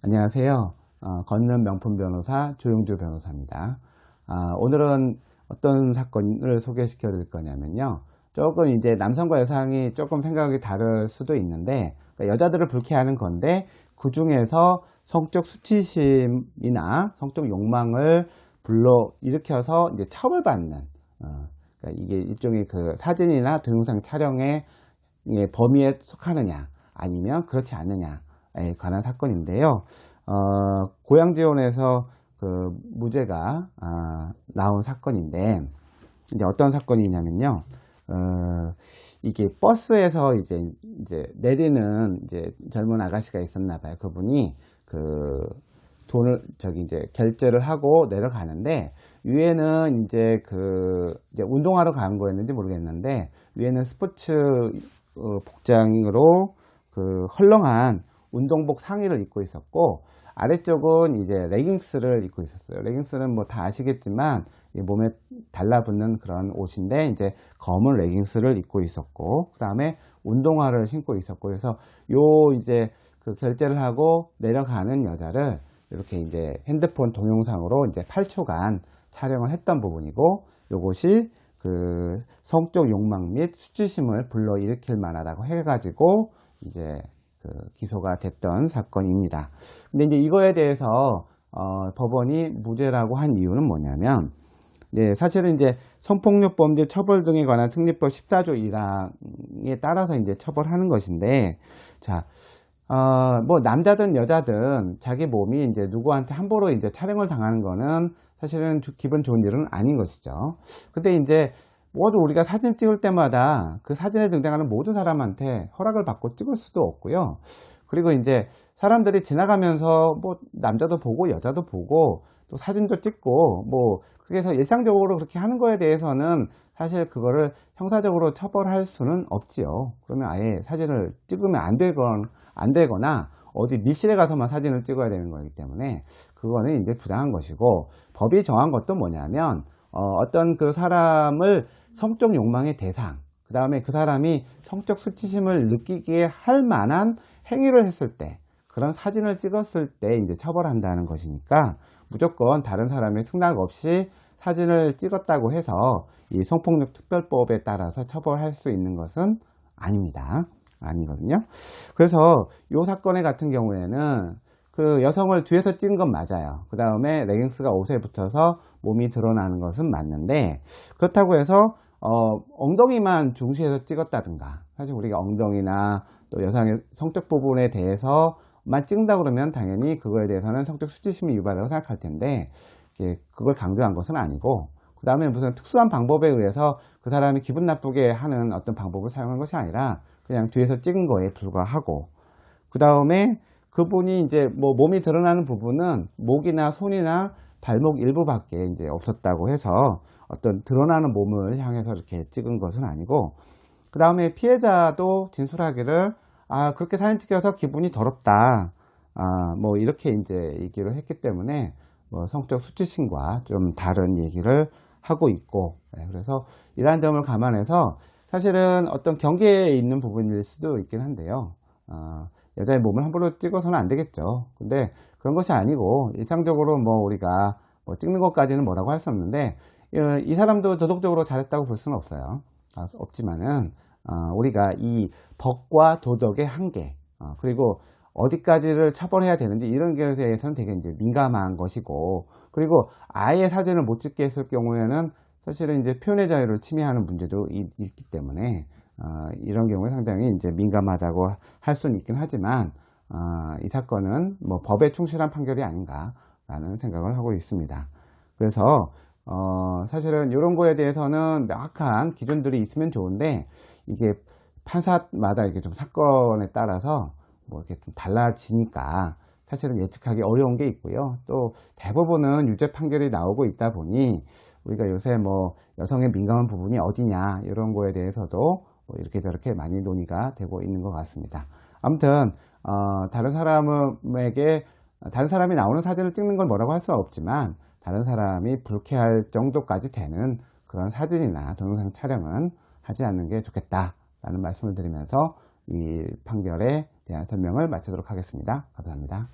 안녕하세요. 걷는 명품 변호사 조용주 변호사입니다. 오늘은 어떤 사건을 소개시켜 드릴 거냐면요. 조금 이제 남성과 여성이 조금 생각이 다를 수도 있는데, 그러니까 여자들을 불쾌하는 건데, 그 중에서 성적 수치심이나 성적 욕망을 불러일으켜서 이제 처벌받는, 그러니까 이게 일종의 그 사진이나 동영상 촬영의 범위에 속하느냐, 아니면 그렇지 않느냐에 관한 사건인데요. 고양지원에서 그 무죄가 나온 사건인데, 이제 어떤 사건이냐면요. 이게 버스에서 이제 내리는 이제 젊은 아가씨가 있었나 봐요. 그분이 그 돈을 이제 결제를 하고 내려가는데, 위에는 이제 운동하러 간 거였는지 모르겠는데, 위에는 스포츠 복장으로 그 헐렁한 운동복 상의를 입고 있었고, 아래쪽은 이제 레깅스를 입고 있었어요. 레깅스는 뭐 다 아시겠지만 몸에 달라붙는 그런 옷인데, 이제 검은 레깅스를 입고 있었고, 그 다음에 운동화를 신고 있었고, 그래서 이제 그 결제를 하고 내려가는 여자를 이렇게 이제 핸드폰 동영상으로 이제 8초간 촬영을 했던 부분이고, 요것이 그 성적 욕망 및 수치심을 불러일으킬 만하다고 해가지고 이제 그 기소가 됐던 사건입니다. 근데 이제 이거에 대해서 법원이 무죄라고 한 이유는 뭐냐면, 사실은 이제 성폭력범죄 처벌 등에 관한 특례법 14조 1항에 따라서 이제 처벌하는 것인데, 자, 뭐 남자든 여자든 자기 몸이 이제 누구한테 함부로 이제 촬영을 당하는 거는 사실은 기분 좋은 일은 아닌 것이죠. 근데 이제 모두 우리가 사진 찍을 때마다 그 사진에 등장하는 모든 사람한테 허락을 받고 찍을 수도 없고요. 그리고 이제 사람들이 지나가면서 뭐 남자도 보고 여자도 보고 또 사진도 찍고, 뭐 그래서 일상적으로 그렇게 하는 거에 대해서는 사실 그거를 형사적으로 처벌할 수는 없지요. 그러면 아예 사진을 찍으면 안 되거나 어디 밀실에 가서만 사진을 찍어야 되는 거기 때문에 그거는 이제 부당한 것이고, 법이 정한 것도 뭐냐면 어떤 그 사람을 성적 욕망의 대상, 그 다음에 그 사람이 성적 수치심을 느끼게 할 만한 행위를 했을 때, 그런 사진을 찍었을 때 이제 처벌한다는 것이니까, 무조건 다른 사람의 승낙 없이 사진을 찍었다고 해서 이 성폭력 특별법에 따라서 처벌할 수 있는 것은 아니거든요. 그래서 이 사건의 같은 경우에는 그 여성을 뒤에서 찍은 건 맞아요. 그 다음에 레깅스가 옷에 붙어서 몸이 드러나는 것은 맞는데, 그렇다고 해서 엉덩이만 중시해서 찍었다든가, 사실 우리가 엉덩이나 또 여성의 성적 부분에 대해서만 찍는다 그러면 당연히 그거에 대해서는 성적 수치심이 유발이라고 생각할 텐데, 그걸 강조한 것은 아니고, 그 다음에 무슨 특수한 방법에 의해서 그 사람이 기분 나쁘게 하는 어떤 방법을 사용한 것이 아니라 그냥 뒤에서 찍은 거에 불과하고, 그 다음에 그분이 이제 뭐 몸이 드러나는 부분은 목이나 손이나 발목 일부밖에 이제 없었다고 해서 어떤 드러나는 몸을 향해서 이렇게 찍은 것은 아니고, 그 다음에 피해자도 진술하기를 그렇게 사진 찍혀서 기분이 더럽다, 뭐 이렇게 이제 얘기를 했기 때문에 뭐 성적 수치심과 좀 다른 얘기를 하고 있고, 그래서 이러한 점을 감안해서 사실은 어떤 경계에 있는 부분일 수도 있긴 한데요. 여자의 몸을 함부로 찍어서는 안 되겠죠. 근데 그런 것이 아니고 일상적으로 뭐 우리가 뭐 찍는 것까지는 뭐라고 할 수 없는데, 이 사람도 도덕적으로 잘했다고 볼 수는 없지만은 우리가 이 법과 도덕의 한계, 그리고 어디까지를 처벌해야 되는지 이런 것에 대해서는 되게 이제 민감한 것이고, 그리고 아예 사진을 못 찍게 했을 경우에는 사실은 이제 표현의 자유를 침해하는 문제도 있기 때문에 이런 경우에 상당히 이제 민감하다고 할 수는 있긴 하지만, 이 사건은 뭐 법에 충실한 판결이 아닌가라는 생각을 하고 있습니다. 그래서 사실은 이런 거에 대해서는 명확한 기준들이 있으면 좋은데, 이게 판사마다 이게 좀 사건에 따라서 뭐 이렇게 좀 달라지니까 사실은 예측하기 어려운 게 있고요. 또 대부분은 유죄 판결이 나오고 있다 보니 우리가 요새 뭐 여성의 민감한 부분이 어디냐 이런 거에 대해서도 뭐 이렇게 저렇게 많이 논의가 되고 있는 것 같습니다. 아무튼 다른 사람이 나오는 사진을 찍는 걸 뭐라고 할 수는 없지만, 다른 사람이 불쾌할 정도까지 되는 그런 사진이나 동영상 촬영은 하지 않는 게 좋겠다라는 말씀을 드리면서 이 판결에 대한 설명을 마치도록 하겠습니다. 감사합니다.